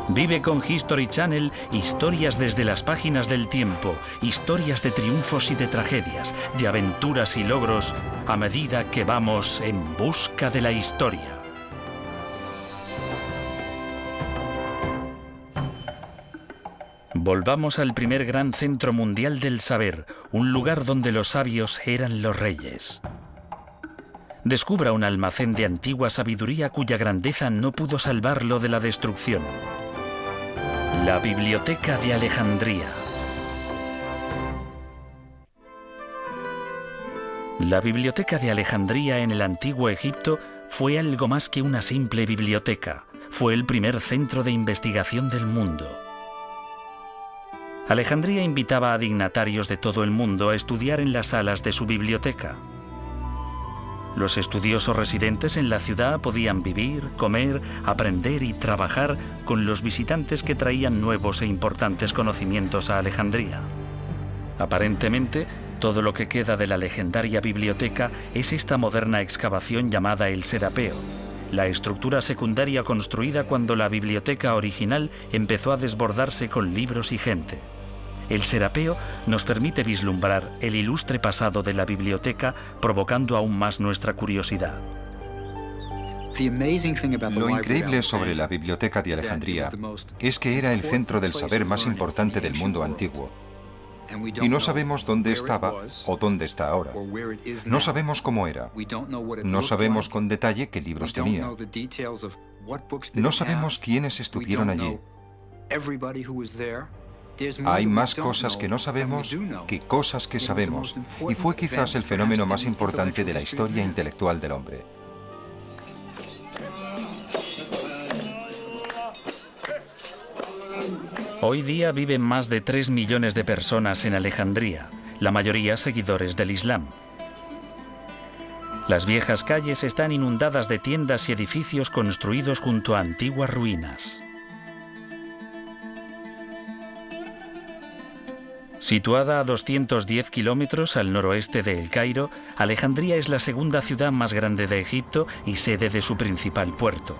Vive con History Channel historias desde las páginas del tiempo, historias de triunfos y de tragedias, de aventuras y logros, a medida que vamos en busca de la historia. Volvamos al primer gran centro mundial del saber, un lugar donde los sabios eran los reyes. Descubra un almacén de antigua sabiduría cuya grandeza no pudo salvarlo de la destrucción. La Biblioteca de Alejandría. La Biblioteca de Alejandría en el Antiguo Egipto fue algo más que una simple biblioteca. Fue el primer centro de investigación del mundo. Alejandría invitaba a dignatarios de todo el mundo a estudiar en las salas de su biblioteca. Los estudiosos residentes en la ciudad podían vivir, comer, aprender y trabajar con los visitantes que traían nuevos e importantes conocimientos a Alejandría. Aparentemente, todo lo que queda de la legendaria biblioteca es esta moderna excavación llamada el Serapeo, la estructura secundaria construida cuando la biblioteca original empezó a desbordarse con libros y gente. El Serapeo nos permite vislumbrar el ilustre pasado de la biblioteca, provocando aún más nuestra curiosidad. Lo increíble sobre la Biblioteca de Alejandría es que era el centro del saber más importante del mundo antiguo. Y no sabemos dónde estaba o dónde está ahora. No sabemos cómo era. No sabemos con detalle qué libros tenía. No sabemos quiénes estuvieron allí. Hay más cosas que no sabemos que cosas que sabemos, y fue quizás el fenómeno más importante de la historia intelectual del hombre. Hoy día viven más de 3 millones de personas en Alejandría, la mayoría seguidores del Islam. Las viejas calles están inundadas de tiendas y edificios construidos junto a antiguas ruinas. Situada a 210 kilómetros al noroeste de El Cairo, Alejandría es la segunda ciudad más grande de Egipto y sede de su principal puerto.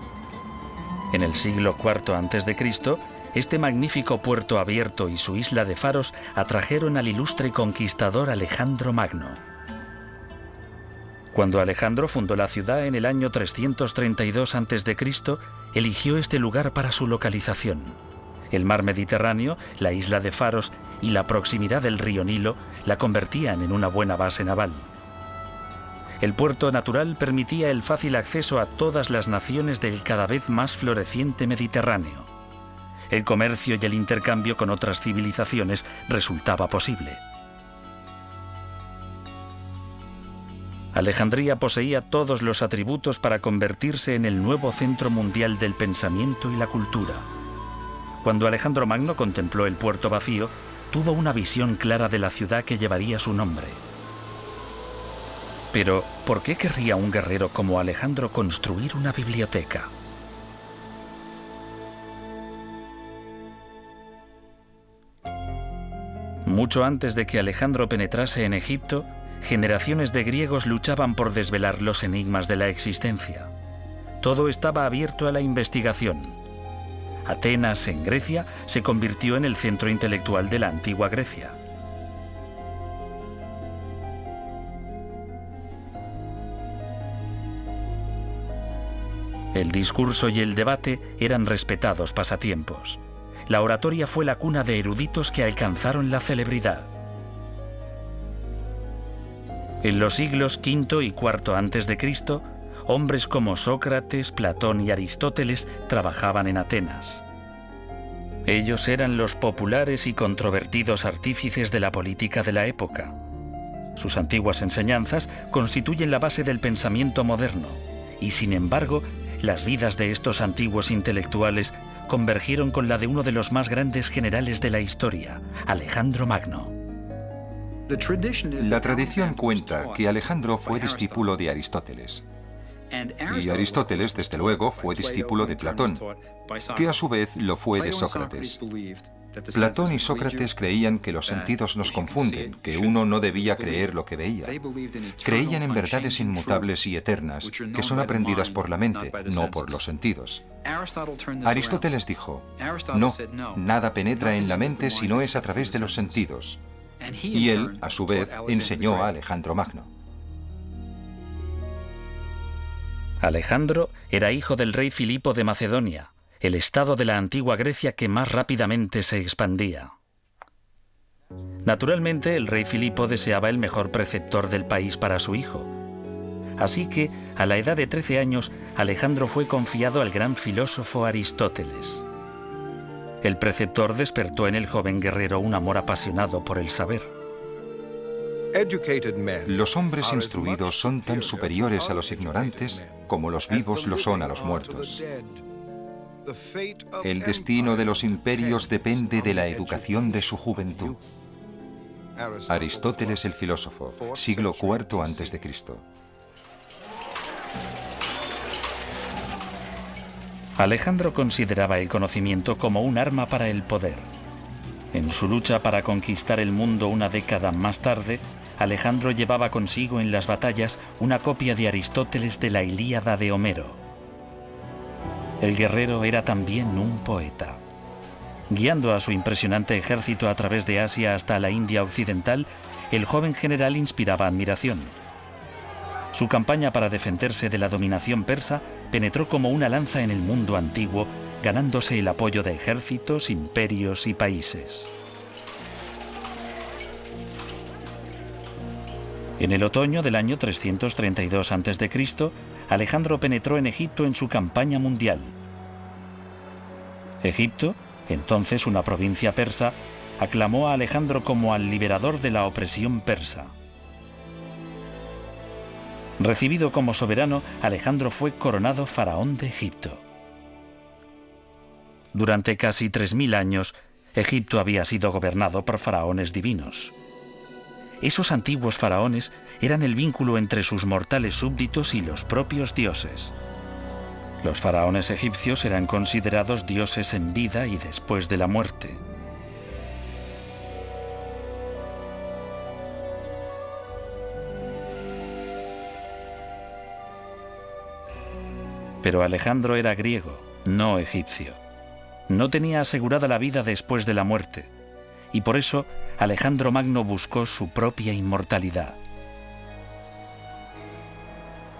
En el siglo IV a.C., este magnífico puerto abierto y su isla de faros atrajeron al ilustre conquistador Alejandro Magno. Cuando Alejandro fundó la ciudad en el año 332 a.C., eligió este lugar para su localización. El mar Mediterráneo, la isla de Faros y la proximidad del río Nilo la convertían en una buena base naval. El puerto natural permitía el fácil acceso a todas las naciones del cada vez más floreciente Mediterráneo. El comercio y el intercambio con otras civilizaciones resultaba posible. Alejandría poseía todos los atributos para convertirse en el nuevo centro mundial del pensamiento y la cultura. Cuando Alejandro Magno contempló el puerto vacío, tuvo una visión clara de la ciudad que llevaría su nombre. Pero, ¿por qué querría un guerrero como Alejandro construir una biblioteca? Mucho antes de que Alejandro penetrase en Egipto, generaciones de griegos luchaban por desvelar los enigmas de la existencia. Todo estaba abierto a la investigación. Atenas, en Grecia, se convirtió en el centro intelectual de la antigua Grecia. El discurso y el debate eran respetados pasatiempos. La oratoria fue la cuna de eruditos que alcanzaron la celebridad. En los siglos V y IV a.C., hombres como Sócrates, Platón y Aristóteles trabajaban en Atenas. Ellos eran los populares y controvertidos artífices de la política de la época. Sus antiguas enseñanzas constituyen la base del pensamiento moderno, y sin embargo, las vidas de estos antiguos intelectuales convergieron con la de uno de los más grandes generales de la historia, Alejandro Magno. La tradición cuenta que Alejandro fue discípulo de Aristóteles. Y Aristóteles, desde luego, fue discípulo de Platón, que a su vez lo fue de Sócrates. Platón y Sócrates creían que los sentidos nos confunden, que uno no debía creer lo que veía. Creían en verdades inmutables y eternas, que son aprendidas por la mente, no por los sentidos. Aristóteles dijo, no, nada penetra en la mente si no es a través de los sentidos. Y él, a su vez, enseñó a Alejandro Magno. Alejandro era hijo del rey Filipo de Macedonia, el estado de la antigua Grecia que más rápidamente se expandía. Naturalmente, el rey Filipo deseaba el mejor preceptor del país para su hijo. Así que, a la edad de 13 años, Alejandro fue confiado al gran filósofo Aristóteles. El preceptor despertó en el joven guerrero un amor apasionado por el saber. Los hombres instruidos son tan superiores a los ignorantes como los vivos lo son a los muertos. El destino de los imperios depende de la educación de su juventud. Aristóteles el filósofo, siglo IV a.C. Alejandro consideraba el conocimiento como un arma para el poder. En su lucha para conquistar el mundo una década más tarde, Alejandro llevaba consigo en las batallas una copia de Aristóteles de la Ilíada de Homero. El guerrero era también un poeta. Guiando a su impresionante ejército a través de Asia hasta la India occidental, el joven general inspiraba admiración. Su campaña para defenderse de la dominación persa penetró como una lanza en el mundo antiguo, ganándose el apoyo de ejércitos, imperios y países. En el otoño del año 332 a.C., Alejandro penetró en Egipto en su campaña mundial. Egipto, entonces una provincia persa, aclamó a Alejandro como al liberador de la opresión persa. Recibido como soberano, Alejandro fue coronado faraón de Egipto. Durante casi 3000 años, Egipto había sido gobernado por faraones divinos. Esos antiguos faraones eran el vínculo entre sus mortales súbditos y los propios dioses. Los faraones egipcios eran considerados dioses en vida y después de la muerte. Pero Alejandro era griego, no egipcio. No tenía asegurada la vida después de la muerte, y por eso Alejandro Magno buscó su propia inmortalidad.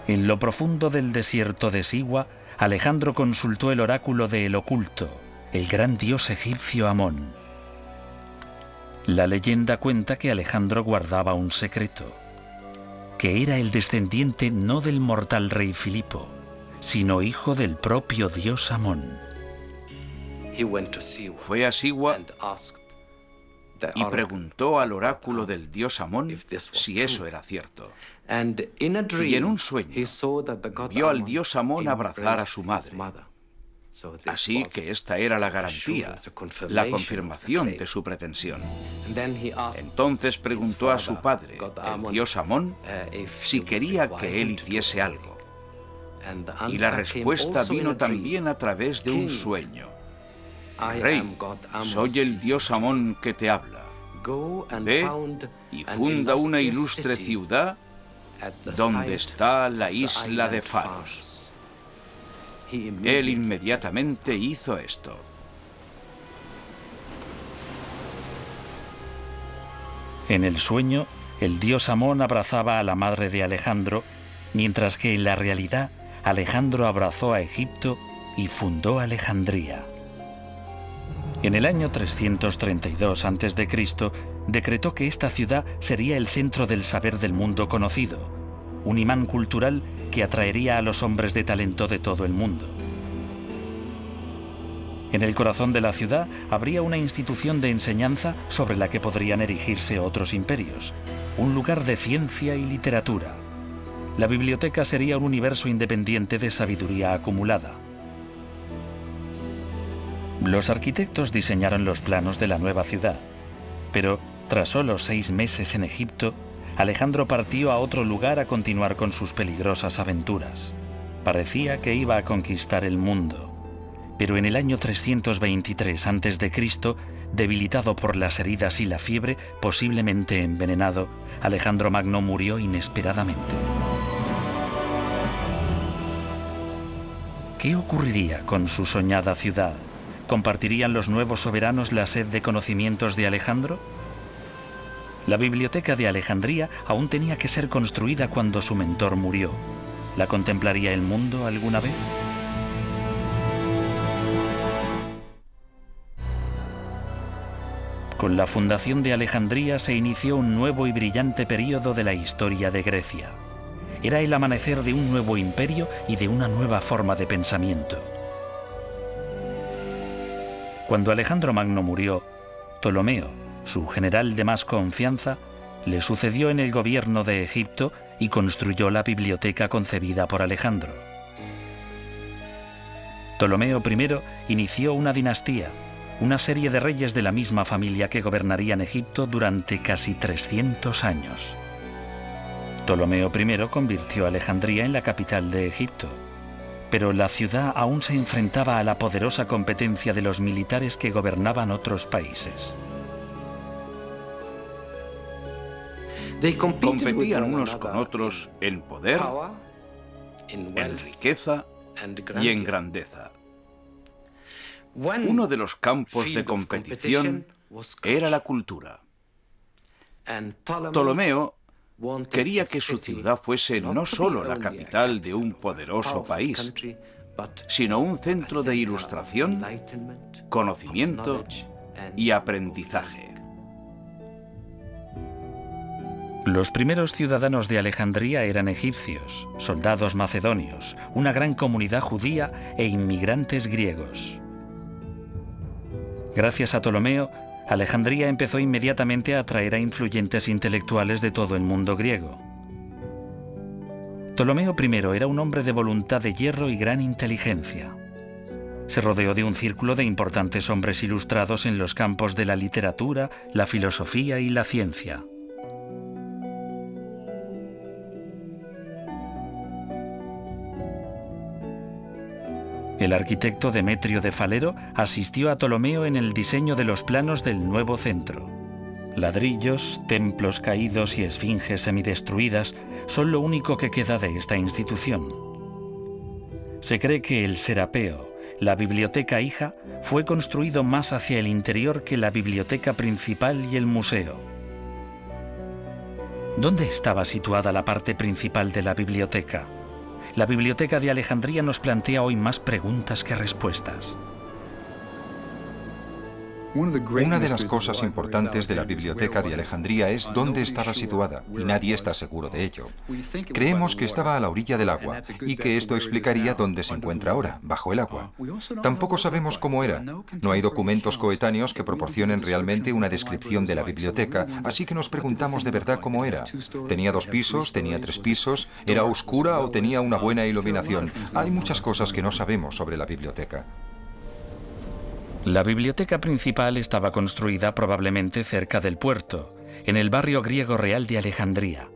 En lo profundo del desierto de Siwa, Alejandro consultó el oráculo de El Oculto, el gran dios egipcio Amón. La leyenda cuenta que Alejandro guardaba un secreto, que era el descendiente no del mortal rey Filipo, sino hijo del propio dios Amón. Fue a Siwa y preguntó al oráculo del dios Amón si eso era cierto. Y en un sueño vio al dios Amón abrazar a su madre. Así que esta era la garantía, la confirmación de su pretensión. Entonces preguntó a su padre, el dios Amón, si quería que él hiciese algo. Y la respuesta vino también a través de un sueño. Rey, soy el dios Amón que te habla. Ve y funda una ilustre ciudad donde está la isla de Faros. Él inmediatamente hizo esto. En el sueño, el dios Amón abrazaba a la madre de Alejandro, mientras que en la realidad Alejandro abrazó a Egipto y fundó Alejandría. En el año 332 a.C., decretó que esta ciudad sería el centro del saber del mundo conocido, un imán cultural que atraería a los hombres de talento de todo el mundo. En el corazón de la ciudad habría una institución de enseñanza sobre la que podrían erigirse otros imperios, un lugar de ciencia y literatura. La biblioteca sería un universo independiente de sabiduría acumulada. Los arquitectos diseñaron los planos de la nueva ciudad, pero tras solo 6 meses en Egipto, Alejandro partió a otro lugar a continuar con sus peligrosas aventuras. Parecía que iba a conquistar el mundo, Pero en el año 323 a.C., debilitado por las heridas y la fiebre, posiblemente envenenado, Alejandro Magno murió inesperadamente. ¿Qué ocurriría con su soñada ciudad? ¿Compartirían los nuevos soberanos la sed de conocimientos de Alejandro? La biblioteca de Alejandría aún tenía que ser construida cuando su mentor murió. ¿La contemplaría el mundo alguna vez? Con la fundación de Alejandría se inició un nuevo y brillante período de la historia de Grecia. Era el amanecer de un nuevo imperio y de una nueva forma de pensamiento. Cuando Alejandro Magno murió, Ptolomeo, su general de más confianza, le sucedió en el gobierno de Egipto y construyó la biblioteca concebida por Alejandro. Ptolomeo I inició una dinastía, una serie de reyes de la misma familia que gobernarían Egipto durante casi 300 años. Ptolomeo I convirtió a Alejandría en la capital de Egipto, pero la ciudad aún se enfrentaba a la poderosa competencia de los militares que gobernaban otros países. Competían unos con otros en poder, en riqueza y en grandeza. Uno de los campos de competición era la cultura. Ptolomeo quería que su ciudad fuese no solo la capital de un poderoso país, sino un centro de ilustración, conocimiento y aprendizaje. Los primeros ciudadanos de Alejandría eran egipcios, soldados macedonios, una gran comunidad judía e inmigrantes griegos. Gracias a Ptolomeo, Alejandría empezó inmediatamente a atraer a influyentes intelectuales de todo el mundo griego. Ptolomeo I era un hombre de voluntad de hierro y gran inteligencia. Se rodeó de un círculo de importantes hombres ilustrados en los campos de la literatura, la filosofía y la ciencia. El arquitecto Demetrio de Falero asistió a Ptolomeo en el diseño de los planos del nuevo centro. Ladrillos, templos caídos y esfinges semidestruidas son lo único que queda de esta institución. Se cree que el Serapeo, la biblioteca hija, fue construido más hacia el interior que la biblioteca principal y el museo. ¿Dónde estaba situada la parte principal de la biblioteca? La Biblioteca de Alejandría nos plantea hoy más preguntas que respuestas. Una de las cosas importantes de la Biblioteca de Alejandría es dónde estaba situada, y nadie está seguro de ello. Creemos que estaba a la orilla del agua, y que esto explicaría dónde se encuentra ahora, bajo el agua. Tampoco sabemos cómo era. No hay documentos coetáneos que proporcionen realmente una descripción de la biblioteca, así que nos preguntamos de verdad cómo era. ¿Tenía 2 pisos? ¿Tenía 3 pisos? ¿Era oscura o tenía una buena iluminación? Hay muchas cosas que no sabemos sobre la biblioteca. La biblioteca principal estaba construida probablemente cerca del puerto, en el barrio griego real de Alejandría.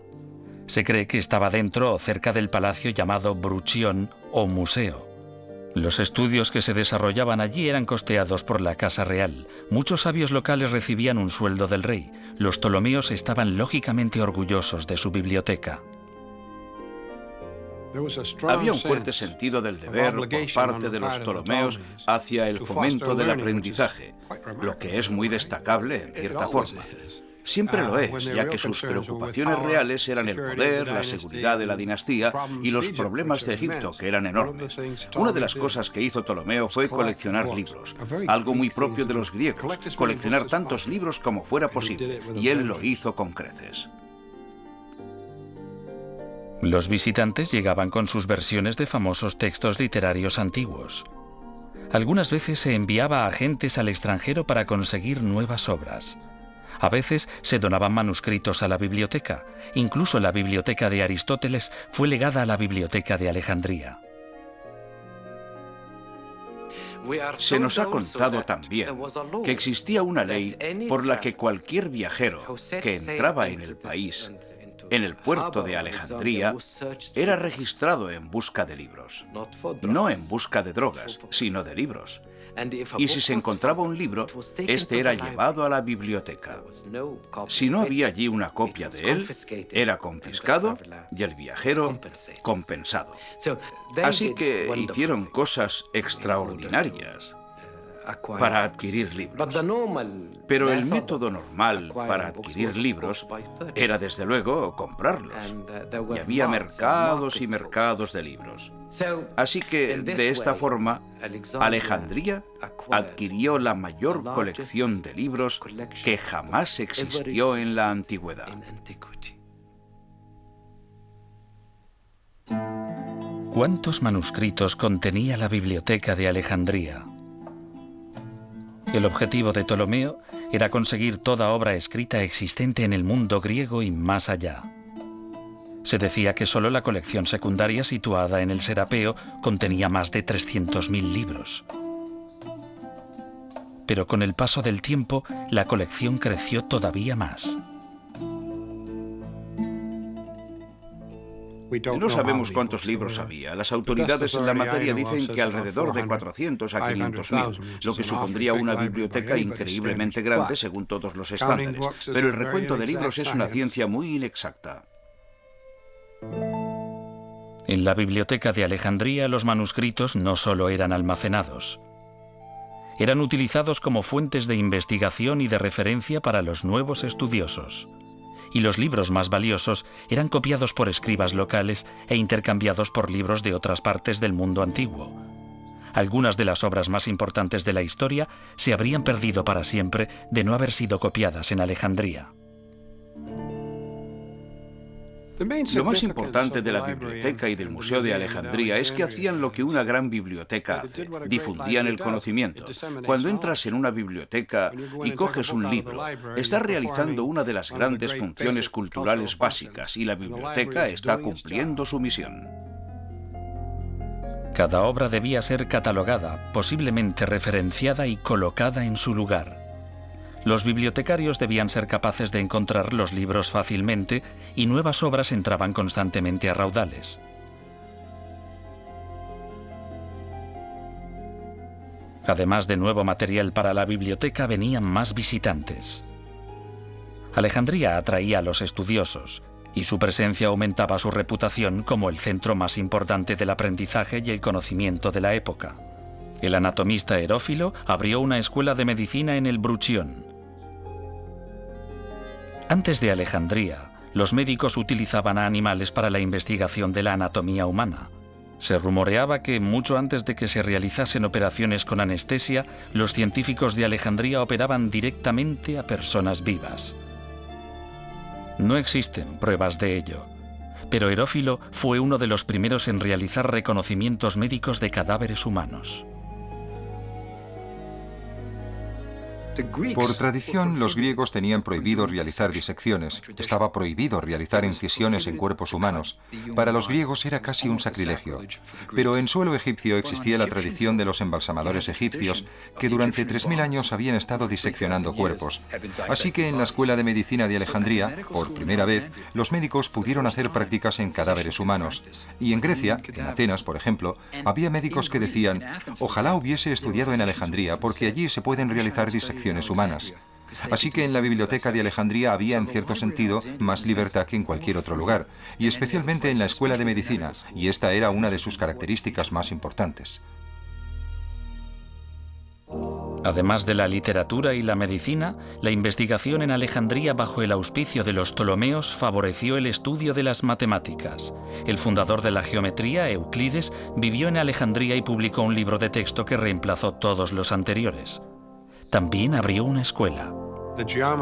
Se cree que estaba dentro o cerca del palacio llamado Bruchión o museo. Los estudios que se desarrollaban allí eran costeados por la Casa Real. Muchos sabios locales recibían un sueldo del rey. Los ptolomeos estaban lógicamente orgullosos de su biblioteca. Había un fuerte sentido del deber por parte de los ptolomeos hacia el fomento del aprendizaje, lo que es muy destacable en cierta forma. Siempre lo es, ya que sus preocupaciones reales eran el poder, la seguridad de la dinastía y los problemas de Egipto, que eran enormes. Una de las cosas que hizo Ptolomeo fue coleccionar libros, algo muy propio de los griegos, coleccionar tantos libros como fuera posible, y él lo hizo con creces. Los visitantes llegaban con sus versiones de famosos textos literarios antiguos. Algunas veces se enviaba a agentes al extranjero para conseguir nuevas obras. A veces se donaban manuscritos a la biblioteca. Incluso la biblioteca de Aristóteles fue legada a la biblioteca de Alejandría. Se nos ha contado también que existía una ley por la que cualquier viajero que entraba en el país en el puerto de Alejandría, era registrado en busca de libros. No en busca de drogas, sino de libros. Y si se encontraba un libro, este era llevado a la biblioteca. Si no había allí una copia de él, era confiscado y el viajero compensado. Así que hicieron cosas extraordinarias para adquirir libros. Pero el método normal para adquirir libros era, desde luego, comprarlos. Y había mercados y mercados de libros. Así que, de esta forma, Alejandría adquirió la mayor colección de libros que jamás existió en la antigüedad. ¿Cuántos manuscritos contenía la biblioteca de Alejandría? El objetivo de Ptolomeo era conseguir toda obra escrita existente en el mundo griego y más allá. Se decía que solo la colección secundaria situada en el Serapeo contenía más de 300.000 libros. Pero con el paso del tiempo, la colección creció todavía más. No sabemos cuántos libros había. Las autoridades en la materia dicen que alrededor de 400 a 500.000, lo que supondría una biblioteca increíblemente grande según todos los estándares. Pero el recuento de libros es una ciencia muy inexacta. En la biblioteca de Alejandría, los manuscritos no solo eran almacenados. Eran utilizados como fuentes de investigación y de referencia para los nuevos estudiosos. Y los libros más valiosos eran copiados por escribas locales e intercambiados por libros de otras partes del mundo antiguo. Algunas de las obras más importantes de la historia se habrían perdido para siempre de no haber sido copiadas en Alejandría. Lo más importante de la biblioteca y del Museo de Alejandría es que hacían lo que una gran biblioteca hace: difundían el conocimiento. Cuando entras en una biblioteca y coges un libro, estás realizando una de las grandes funciones culturales básicas y la biblioteca está cumpliendo su misión. Cada obra debía ser catalogada, posiblemente referenciada y colocada en su lugar. Los bibliotecarios debían ser capaces de encontrar los libros fácilmente y nuevas obras entraban constantemente a raudales. Además de nuevo material para la biblioteca, venían más visitantes. Alejandría atraía a los estudiosos y su presencia aumentaba su reputación como el centro más importante del aprendizaje y el conocimiento de la época. El anatomista Erófilo abrió una escuela de medicina en el Bruchión. Antes de Alejandría, los médicos utilizaban a animales para la investigación de la anatomía humana. Se rumoreaba que, mucho antes de que se realizasen operaciones con anestesia, los científicos de Alejandría operaban directamente a personas vivas. No existen pruebas de ello, pero Erófilo fue uno de los primeros en realizar reconocimientos médicos de cadáveres humanos. Por tradición, los griegos tenían prohibido realizar disecciones. Estaba prohibido realizar incisiones en cuerpos humanos. Para los griegos era casi un sacrilegio. Pero en suelo egipcio existía la tradición de los embalsamadores egipcios, que durante 3000 años habían estado diseccionando cuerpos. Así que en la escuela de medicina de Alejandría, por primera vez, los médicos pudieron hacer prácticas en cadáveres humanos. Y en Grecia, en Atenas, por ejemplo, había médicos que decían: ojalá hubiese estudiado en Alejandría, porque allí se pueden realizar disecciones humanas. Así que en la biblioteca de Alejandría había, en cierto sentido, más libertad que en cualquier otro lugar, y especialmente en la escuela de medicina, y esta era una de sus características más importantes. Además de la literatura y la medicina, la investigación en Alejandría bajo el auspicio de los Ptolomeos favoreció el estudio de las matemáticas. El fundador de la geometría, Euclides, vivió en Alejandría y publicó un libro de texto que reemplazó todos los anteriores. También abrió una escuela.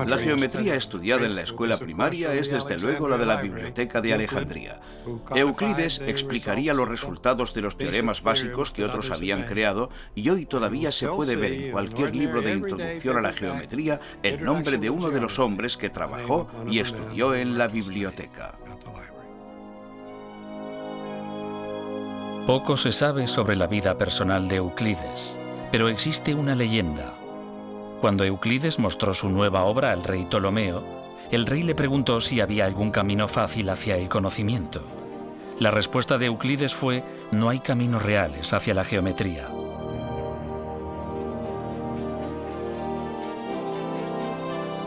La geometría estudiada en la escuela primaria es desde luego la de la biblioteca de Alejandría. Euclides explicaría los resultados de los teoremas básicos que otros habían creado y hoy todavía se puede ver en cualquier libro de introducción a la geometría el nombre de uno de los hombres que trabajó y estudió en la biblioteca. Poco se sabe sobre la vida personal de Euclides, pero existe una leyenda. Cuando Euclides mostró su nueva obra al rey Ptolomeo, El rey le preguntó si había algún camino fácil hacia el conocimiento. La respuesta de Euclides fue: no hay caminos reales hacia la geometría.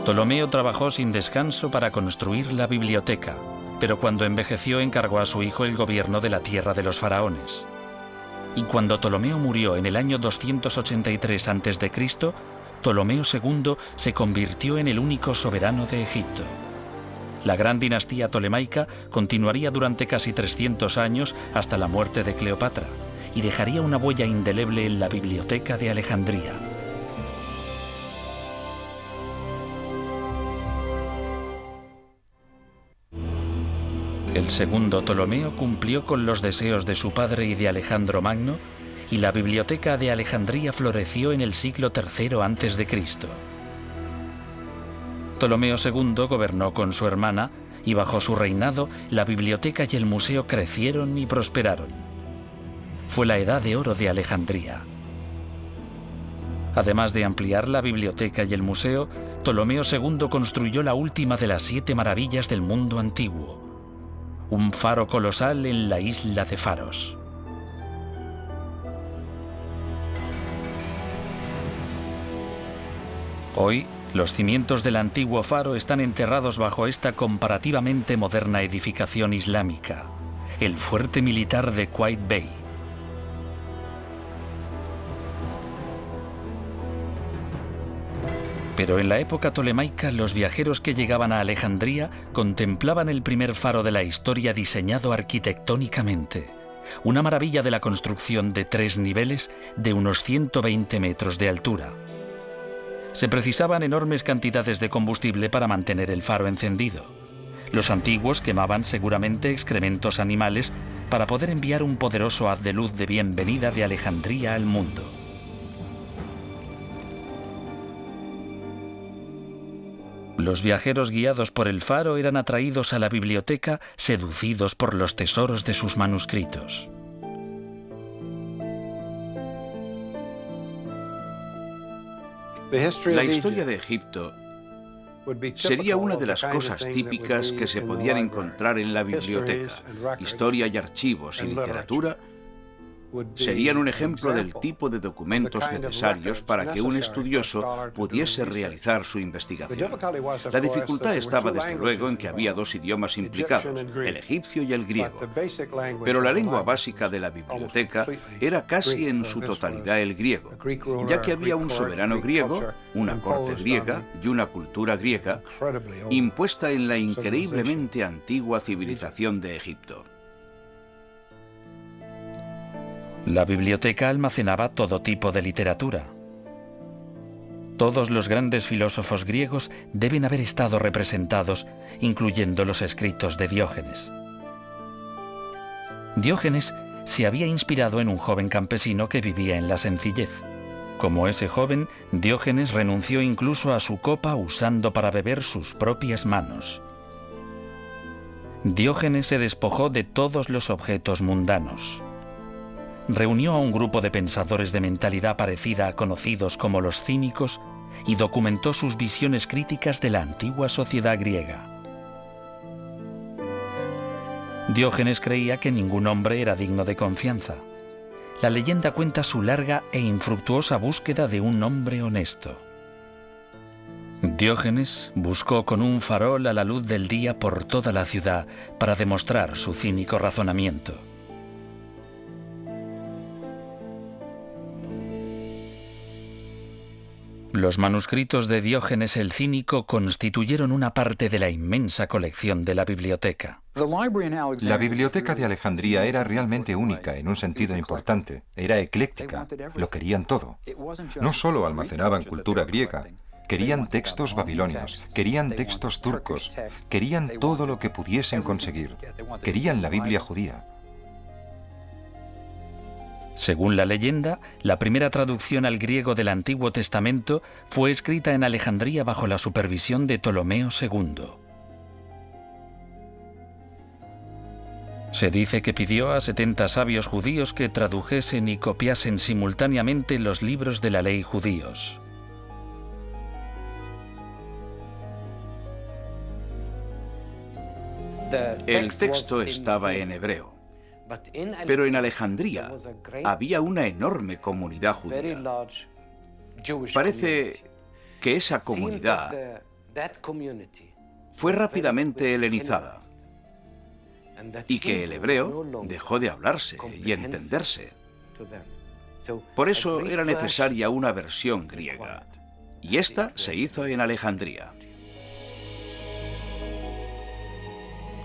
Ptolomeo trabajó sin descanso para construir la biblioteca, pero cuando envejeció encargó a su hijo el gobierno de la tierra de los faraones. Y cuando Ptolomeo murió en el año 283 a.C., Ptolomeo II se convirtió en el único soberano de Egipto. La gran dinastía tolemaica continuaría durante casi 300 años hasta la muerte de Cleopatra y dejaría una huella indeleble en la Biblioteca de Alejandría. El segundo Ptolomeo cumplió con los deseos de su padre y de Alejandro Magno, y la Biblioteca de Alejandría floreció en el siglo III a.C. Ptolomeo II gobernó con su hermana y bajo su reinado la biblioteca y el museo crecieron y prosperaron. Fue la Edad de Oro de Alejandría. Además de ampliar la biblioteca y el museo, Ptolomeo II construyó la última de las 7 maravillas del mundo antiguo: un faro colosal en la isla de Faros. Hoy, los cimientos del antiguo faro están enterrados bajo esta comparativamente moderna edificación islámica, el fuerte militar de Qaid Bey. Pero en la época tolemaica, los viajeros que llegaban a Alejandría contemplaban el primer faro de la historia diseñado arquitectónicamente, una maravilla de la construcción de 3 niveles de unos 120 metros de altura. Se precisaban enormes cantidades de combustible para mantener el faro encendido. Los antiguos quemaban seguramente excrementos animales para poder enviar un poderoso haz de luz de bienvenida de Alejandría al mundo. Los viajeros guiados por el faro eran atraídos a la biblioteca, seducidos por los tesoros de sus manuscritos. La historia de Egipto sería una de las cosas típicas que se podían encontrar en la biblioteca. Historia y archivos y literatura serían un ejemplo del tipo de documentos necesarios para que un estudioso pudiese realizar su investigación. La dificultad estaba desde luego en que había 2 idiomas implicados, el egipcio y el griego. Pero la lengua básica de la biblioteca era casi en su totalidad el griego, ya que había un soberano griego, una corte griega y una cultura griega impuesta en la increíblemente antigua civilización de Egipto. La biblioteca almacenaba todo tipo de literatura. Todos los grandes filósofos griegos deben haber estado representados, incluyendo los escritos de Diógenes. Diógenes se había inspirado en un joven campesino que vivía en la sencillez. Como ese joven, Diógenes renunció incluso a su copa usando para beber sus propias manos. Diógenes se despojó de todos los objetos mundanos. Reunió a un grupo de pensadores de mentalidad parecida, conocidos como los cínicos, y documentó sus visiones críticas de la antigua sociedad griega. Diógenes creía que ningún hombre era digno de confianza. La leyenda cuenta su larga e infructuosa búsqueda de un hombre honesto. Diógenes buscó con un farol a la luz del día por toda la ciudad para demostrar su cínico razonamiento. Los manuscritos de Diógenes el Cínico constituyeron una parte de la inmensa colección de la biblioteca. La biblioteca de Alejandría era realmente única en un sentido importante. Era ecléctica, lo querían todo. No solo almacenaban cultura griega, querían textos babilonios, querían textos turcos, querían todo lo que pudiesen conseguir. Querían la Biblia judía. Según la leyenda, la primera traducción al griego del Antiguo Testamento fue escrita en Alejandría bajo la supervisión de Ptolomeo II. Se dice que pidió a 70 sabios judíos que tradujesen y copiasen simultáneamente los libros de la ley judíos. El texto estaba en hebreo, pero en Alejandría había una enorme comunidad judía. Parece que esa comunidad fue rápidamente helenizada y que el hebreo dejó de hablarse y entenderse. Por eso era necesaria una versión griega, y esta se hizo en Alejandría.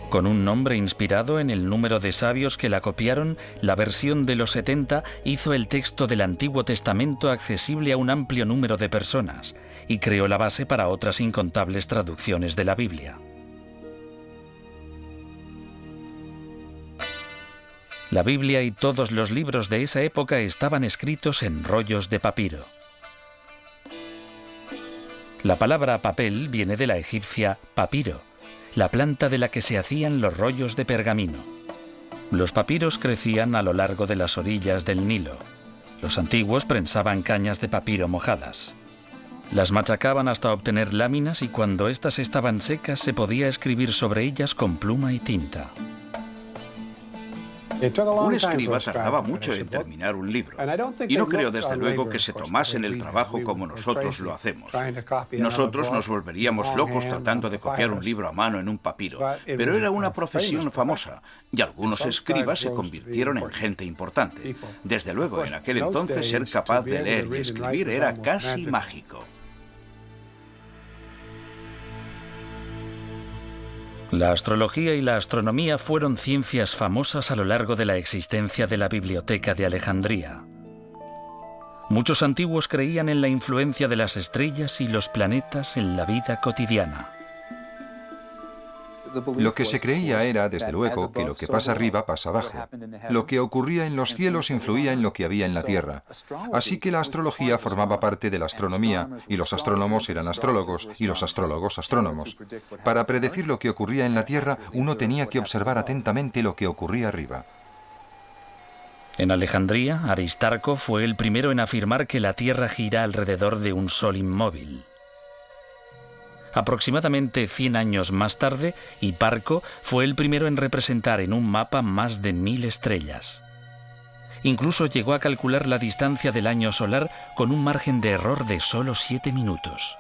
Con un nombre inspirado en el número de sabios que la copiaron, la versión de los 70 hizo el texto del Antiguo Testamento accesible a un amplio número de personas y creó la base para otras incontables traducciones de la Biblia. La Biblia y todos los libros de esa época estaban escritos en rollos de papiro. La palabra papel viene de la egipcia papiro, la planta de la que se hacían los rollos de pergamino. Los papiros crecían a lo largo de las orillas del Nilo. Los antiguos prensaban cañas de papiro mojadas. Las machacaban hasta obtener láminas y cuando éstas estaban secas se podía escribir sobre ellas con pluma y tinta. Un escriba tardaba mucho en terminar un libro, y no creo desde luego que se tomasen el trabajo como nosotros lo hacemos. Nosotros nos volveríamos locos tratando de copiar un libro a mano en un papiro, pero era una profesión famosa, y algunos escribas se convirtieron en gente importante. Desde luego, en aquel entonces ser capaz de leer y escribir era casi mágico. La astrología y la astronomía fueron ciencias famosas a lo largo de la existencia de la Biblioteca de Alejandría. Muchos antiguos creían en la influencia de las estrellas y los planetas en la vida cotidiana. Lo que se creía era, desde luego, que lo que pasa arriba pasa abajo. Lo que ocurría en los cielos influía en lo que había en la tierra. Así que la astrología formaba parte de la astronomía, y los astrónomos eran astrólogos, y los astrólogos astrónomos. Para predecir lo que ocurría en la tierra, uno tenía que observar atentamente lo que ocurría arriba. En Alejandría, Aristarco fue el primero en afirmar que la Tierra gira alrededor de un sol inmóvil. Aproximadamente 100 años más tarde, Hiparco fue el primero en representar en un mapa más de 1000 estrellas. Incluso llegó a calcular la distancia del año solar con un margen de error de solo 7 minutos.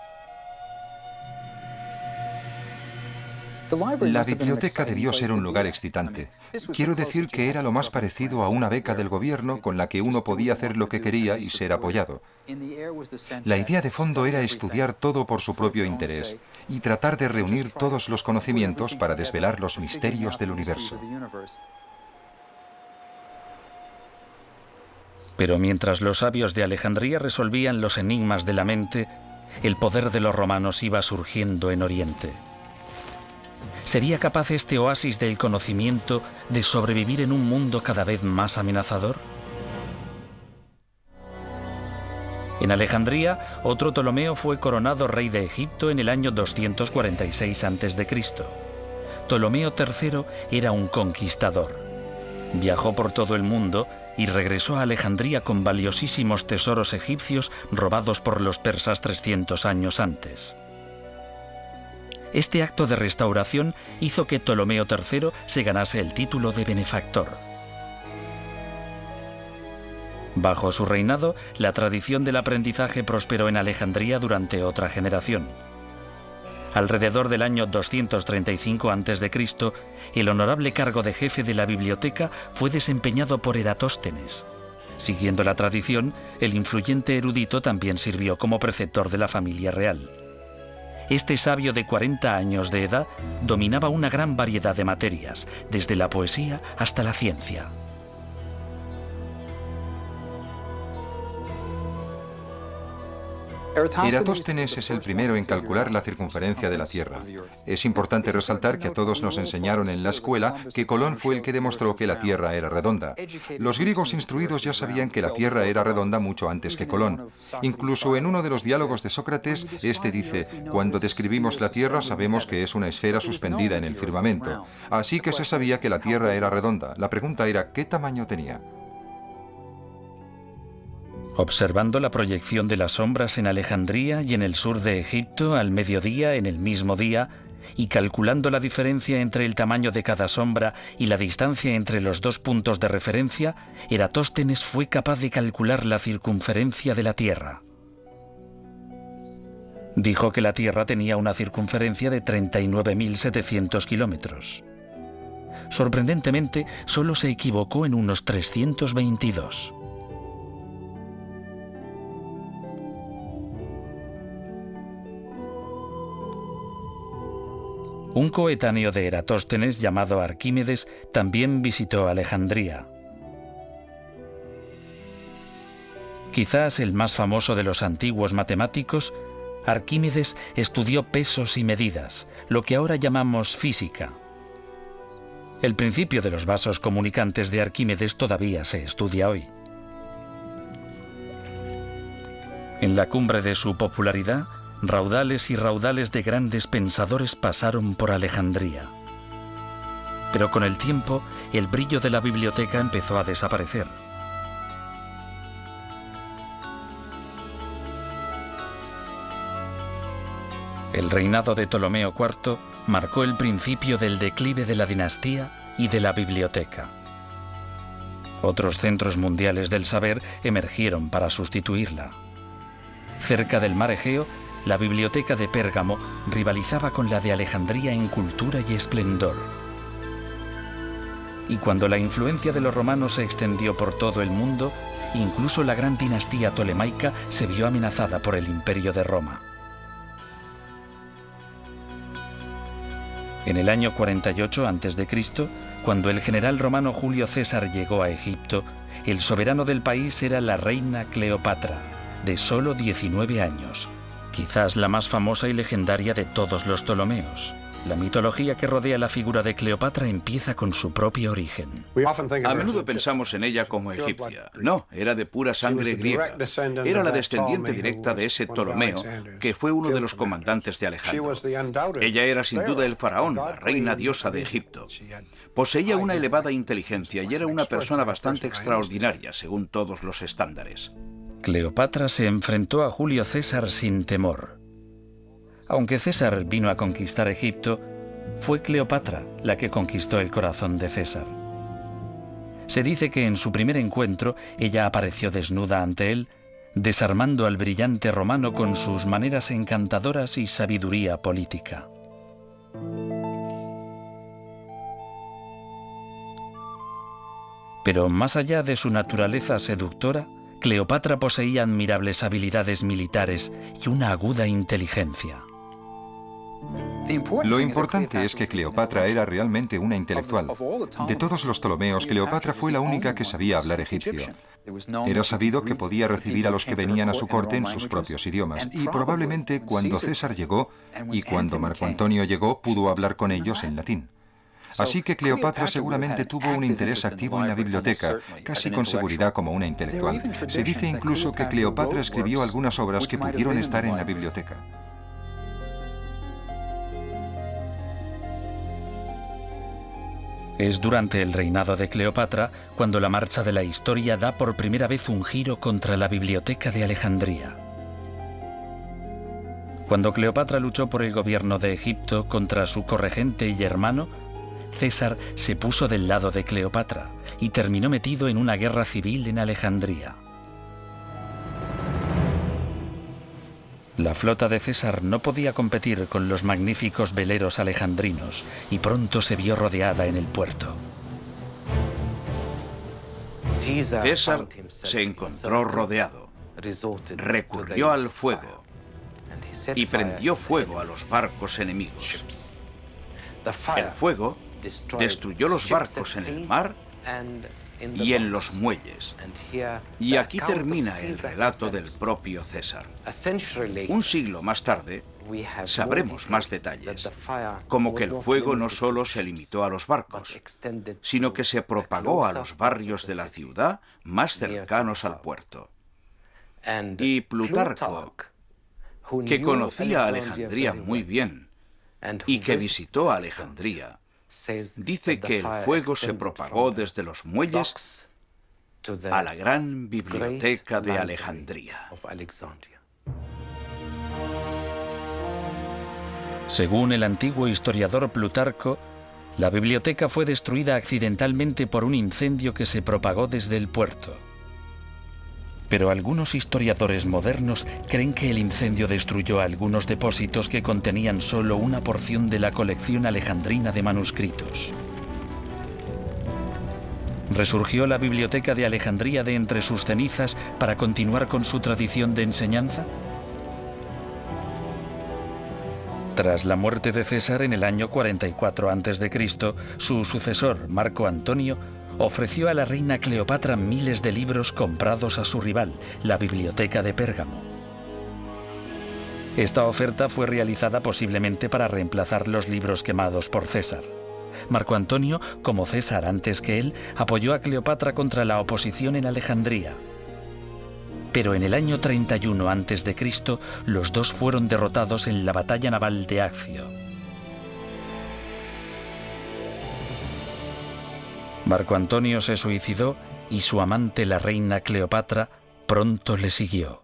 La biblioteca debió ser un lugar excitante. Quiero decir que era lo más parecido a una beca del gobierno con la que uno podía hacer lo que quería y ser apoyado. La idea de fondo era estudiar todo por su propio interés y tratar de reunir todos los conocimientos para desvelar los misterios del universo. Pero mientras los sabios de Alejandría resolvían los enigmas de la mente, el poder de los romanos iba surgiendo en Oriente. ¿Sería capaz este oasis del conocimiento de sobrevivir en un mundo cada vez más amenazador? En Alejandría, otro Ptolomeo fue coronado rey de Egipto en el año 246 a.C. Ptolomeo III era un conquistador. Viajó por todo el mundo y regresó a Alejandría con valiosísimos tesoros egipcios robados por los persas 300 años antes. Este acto de restauración hizo que Ptolomeo III se ganase el título de benefactor. Bajo su reinado, la tradición del aprendizaje prosperó en Alejandría durante otra generación. Alrededor del año 235 a.C., el honorable cargo de jefe de la biblioteca fue desempeñado por Eratóstenes. Siguiendo la tradición, el influyente erudito también sirvió como preceptor de la familia real. Este sabio de 40 años de edad dominaba una gran variedad de materias, desde la poesía hasta la ciencia. Eratóstenes es el primero en calcular la circunferencia de la Tierra. Es importante resaltar que a todos nos enseñaron en la escuela que Colón fue el que demostró que la Tierra era redonda. Los griegos instruidos ya sabían que la Tierra era redonda mucho antes que Colón. Incluso en uno de los diálogos de Sócrates, este dice: cuando describimos la Tierra sabemos que es una esfera suspendida en el firmamento. Así que se sabía que la Tierra era redonda. La pregunta era, ¿qué tamaño tenía? Observando la proyección de las sombras en Alejandría y en el sur de Egipto al mediodía en el mismo día, y calculando la diferencia entre el tamaño de cada sombra y la distancia entre los dos puntos de referencia, Eratóstenes fue capaz de calcular la circunferencia de la Tierra. Dijo que la Tierra tenía una circunferencia de 39.700 kilómetros. Sorprendentemente, solo se equivocó en unos 322. Un coetáneo de Eratóstenes llamado Arquímedes también visitó Alejandría. Quizás el más famoso de los antiguos matemáticos, Arquímedes estudió pesos y medidas, lo que ahora llamamos física. El principio de los vasos comunicantes de Arquímedes todavía se estudia hoy. En la cumbre de su popularidad, raudales y raudales de grandes pensadores pasaron por Alejandría. Pero con el tiempo, el brillo de la biblioteca empezó a desaparecer. El reinado de Ptolomeo IV marcó el principio del declive de la dinastía y de la biblioteca. Otros centros mundiales del saber emergieron para sustituirla. Cerca del mar Egeo, la biblioteca de Pérgamo rivalizaba con la de Alejandría en cultura y esplendor. Y cuando la influencia de los romanos se extendió por todo el mundo, incluso la gran dinastía tolemaica se vio amenazada por el Imperio de Roma. En el año 48 a.C., cuando el general romano Julio César llegó a Egipto, el soberano del país era la reina Cleopatra, de solo 19 años, quizás la más famosa y legendaria de todos los Ptolomeos. La mitología que rodea la figura de Cleopatra empieza con su propio origen. A menudo pensamos en ella como egipcia. No, era de pura sangre griega. Era la descendiente directa de ese Ptolomeo, que fue uno de los comandantes de Alejandro. Ella era sin duda el faraón, la reina diosa de Egipto. Poseía una elevada inteligencia y era una persona bastante extraordinaria, según todos los estándares. Cleopatra se enfrentó a Julio César sin temor. Aunque César vino a conquistar Egipto, fue Cleopatra la que conquistó el corazón de César. Se dice que en su primer encuentro ella apareció desnuda ante él, desarmando al brillante romano con sus maneras encantadoras y sabiduría política. Pero más allá de su naturaleza seductora, Cleopatra poseía admirables habilidades militares y una aguda inteligencia. Lo importante es que Cleopatra era realmente una intelectual. De todos los Ptolomeos, Cleopatra fue la única que sabía hablar egipcio. Era sabido que podía recibir a los que venían a su corte en sus propios idiomas, y probablemente cuando César llegó y cuando Marco Antonio llegó, pudo hablar con ellos en latín. Así que Cleopatra seguramente tuvo un interés activo en la biblioteca, casi con seguridad como una intelectual. Se dice incluso que Cleopatra escribió algunas obras que pudieron estar en la biblioteca. Es durante el reinado de Cleopatra cuando la marcha de la historia da por primera vez un giro contra la biblioteca de Alejandría. Cuando Cleopatra luchó por el gobierno de Egipto contra su corregente y hermano, César se puso del lado de Cleopatra y terminó metido en una guerra civil en Alejandría. La flota de César no podía competir con los magníficos veleros alejandrinos y pronto se vio rodeada en el puerto. César se encontró rodeado, recurrió al fuego y prendió fuego a los barcos enemigos. El fuego destruyó los barcos en el mar y en los muelles. Y aquí termina el relato del propio César. Un siglo más tarde, sabremos más detalles, como que el fuego no solo se limitó a los barcos, sino que se propagó a los barrios de la ciudad más cercanos al puerto. Y Plutarco, que conocía a Alejandría muy bien y que visitó a Alejandría, dice que el fuego se propagó desde los muelles a la gran biblioteca de Alejandría. Según el antiguo historiador Plutarco, la biblioteca fue destruida accidentalmente por un incendio que se propagó desde el puerto. Pero algunos historiadores modernos creen que el incendio destruyó algunos depósitos que contenían solo una porción de la colección alejandrina de manuscritos. ¿Resurgió la Biblioteca de Alejandría de entre sus cenizas para continuar con su tradición de enseñanza? Tras la muerte de César en el año 44 a.C., su sucesor, Marco Antonio, ofreció a la reina Cleopatra miles de libros comprados a su rival, la Biblioteca de Pérgamo. Esta oferta fue realizada posiblemente para reemplazar los libros quemados por César. Marco Antonio, como César antes que él, apoyó a Cleopatra contra la oposición en Alejandría. Pero en el año 31 a.C., los dos fueron derrotados en la batalla naval de Accio. Marco Antonio se suicidó y su amante, la reina Cleopatra, pronto le siguió.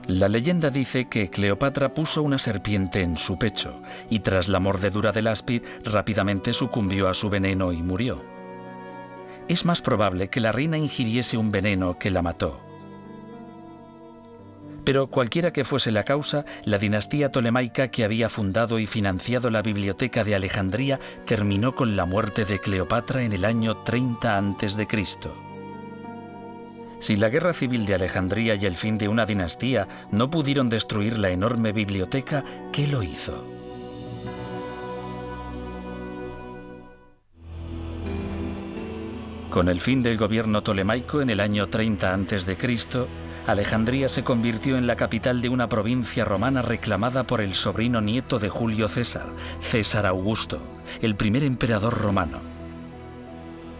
La leyenda dice que Cleopatra puso una serpiente en su pecho y tras la mordedura del áspid rápidamente sucumbió a su veneno y murió. Es más probable que la reina ingiriese un veneno que la mató. Pero cualquiera que fuese la causa, la dinastía tolemaica que había fundado y financiado la Biblioteca de Alejandría terminó con la muerte de Cleopatra en el año 30 a.C. Si la guerra civil de Alejandría y el fin de una dinastía no pudieron destruir la enorme biblioteca, ¿qué lo hizo? Con el fin del gobierno tolemaico en el año 30 a.C., Alejandría se convirtió en la capital de una provincia romana reclamada por el sobrino nieto de Julio César, César Augusto, el primer emperador romano.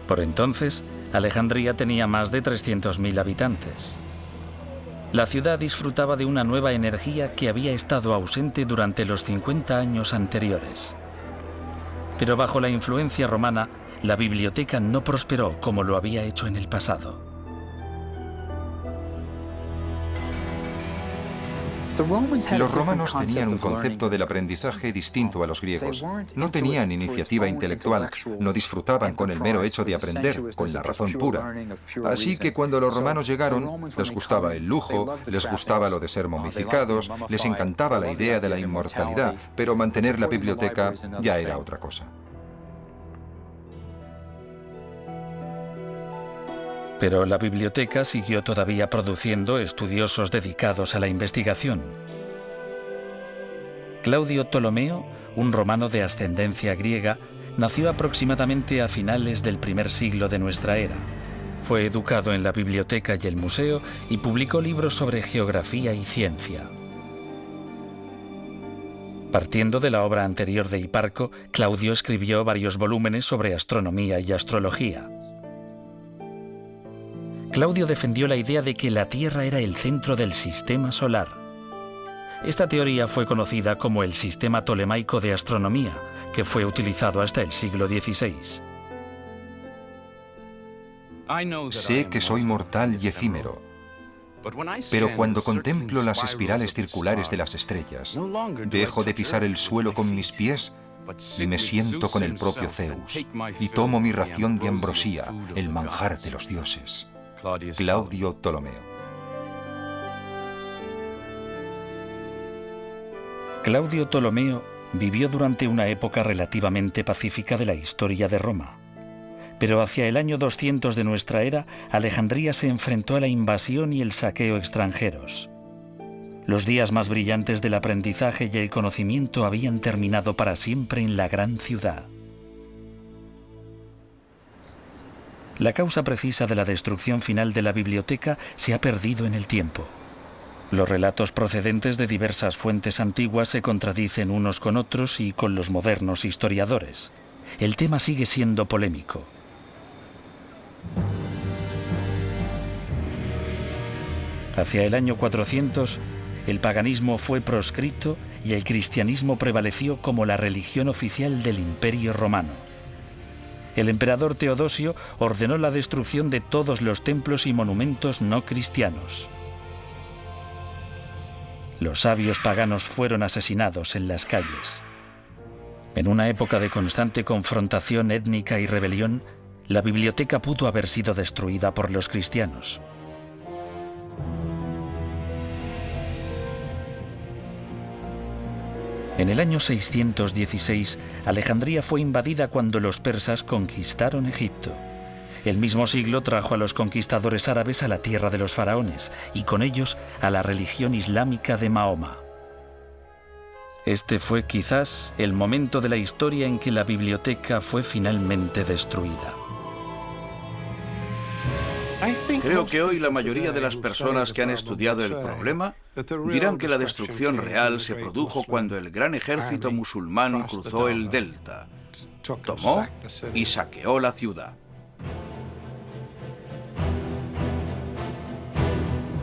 Por entonces, Alejandría tenía más de 300.000 habitantes. La ciudad disfrutaba de una nueva energía que había estado ausente durante los 50 años anteriores. Pero bajo la influencia romana, la biblioteca no prosperó como lo había hecho en el pasado. Los romanos tenían un concepto del aprendizaje distinto a los griegos. No tenían iniciativa intelectual, no disfrutaban con el mero hecho de aprender, con la razón pura. Así que cuando los romanos llegaron, les gustaba el lujo, les gustaba lo de ser momificados, les encantaba la idea de la inmortalidad, pero mantener la biblioteca ya era otra cosa. Pero la biblioteca siguió todavía produciendo estudiosos dedicados a la investigación. Claudio Ptolomeo, un romano de ascendencia griega, nació aproximadamente a finales del primer siglo de nuestra era. Fue educado en la biblioteca y el museo y publicó libros sobre geografía y ciencia. Partiendo de la obra anterior de Hiparco, Claudio escribió varios volúmenes sobre astronomía y astrología. Claudio defendió la idea de que la Tierra era el centro del sistema solar. Esta teoría fue conocida como el sistema tolemaico de astronomía, que fue utilizado hasta el siglo XVI. Sé que soy mortal y efímero, pero cuando contemplo las espirales circulares de las estrellas, dejo de pisar el suelo con mis pies y me siento con el propio Zeus, y tomo mi ración de ambrosía, el manjar de los dioses. Claudio Ptolomeo. Claudio Ptolomeo vivió durante una época relativamente pacífica de la historia de Roma. Pero hacia el año 200 de nuestra era, Alejandría se enfrentó a la invasión y el saqueo extranjeros. Los días más brillantes del aprendizaje y el conocimiento habían terminado para siempre en la gran ciudad. La causa precisa de la destrucción final de la biblioteca se ha perdido en el tiempo. Los relatos procedentes de diversas fuentes antiguas se contradicen unos con otros y con los modernos historiadores. El tema sigue siendo polémico. Hacia el año 400, el paganismo fue proscrito y el cristianismo prevaleció como la religión oficial del Imperio Romano. El emperador Teodosio ordenó la destrucción de todos los templos y monumentos no cristianos. Los sabios paganos fueron asesinados en las calles. En una época de constante confrontación étnica y rebelión, la biblioteca pudo haber sido destruida por los cristianos. En el año 616, Alejandría fue invadida cuando los persas conquistaron Egipto. El mismo siglo trajo a los conquistadores árabes a la tierra de los faraones y con ellos a la religión islámica de Mahoma. Este fue quizás el momento de la historia en que la biblioteca fue finalmente destruida. Creo que hoy la mayoría de las personas que han estudiado el problema dirán que la destrucción real se produjo cuando el gran ejército musulmán cruzó el delta, tomó y saqueó la ciudad.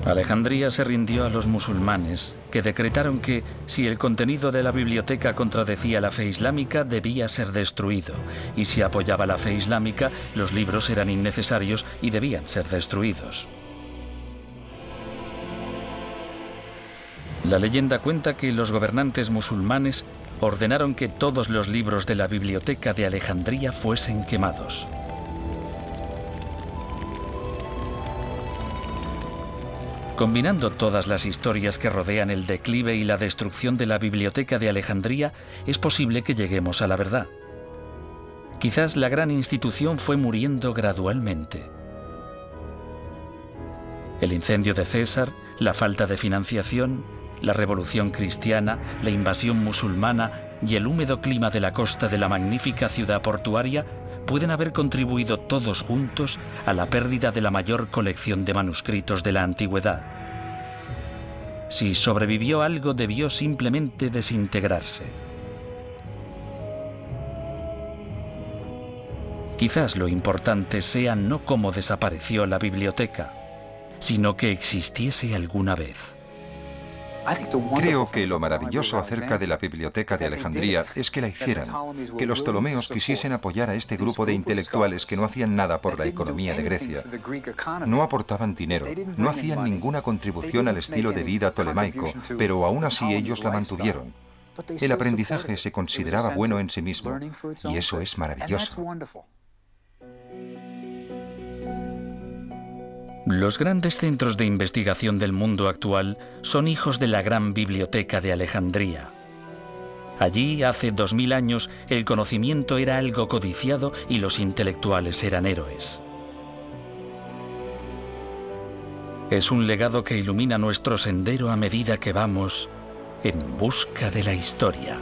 Alejandría se rindió a los musulmanes, que decretaron que, si el contenido de la biblioteca contradecía la fe islámica, debía ser destruido, y si apoyaba la fe islámica, los libros eran innecesarios y debían ser destruidos. La leyenda cuenta que los gobernantes musulmanes ordenaron que todos los libros de la biblioteca de Alejandría fuesen quemados. Combinando todas las historias que rodean el declive y la destrucción de la biblioteca de Alejandría, es posible que lleguemos a la verdad. Quizás la gran institución fue muriendo gradualmente. El incendio de César, la falta de financiación, la revolución cristiana, la invasión musulmana y el húmedo clima de la costa de la magnífica ciudad portuaria pueden haber contribuido todos juntos a la pérdida de la mayor colección de manuscritos de la antigüedad. Si sobrevivió algo, debió simplemente desintegrarse. Quizás lo importante sea no cómo desapareció la biblioteca, sino que existiese alguna vez. Creo que lo maravilloso acerca de la Biblioteca de Alejandría es que la hicieran, que los Ptolomeos quisiesen apoyar a este grupo de intelectuales que no hacían nada por la economía de Grecia. No aportaban dinero, no hacían ninguna contribución al estilo de vida tolemaico, pero aún así ellos la mantuvieron. El aprendizaje se consideraba bueno en sí mismo, y eso es maravilloso. Los grandes centros de investigación del mundo actual son hijos de la gran biblioteca de Alejandría. Allí, hace 2000 años, el conocimiento era algo codiciado y los intelectuales eran héroes. Es un legado que ilumina nuestro sendero a medida que vamos en busca de la historia.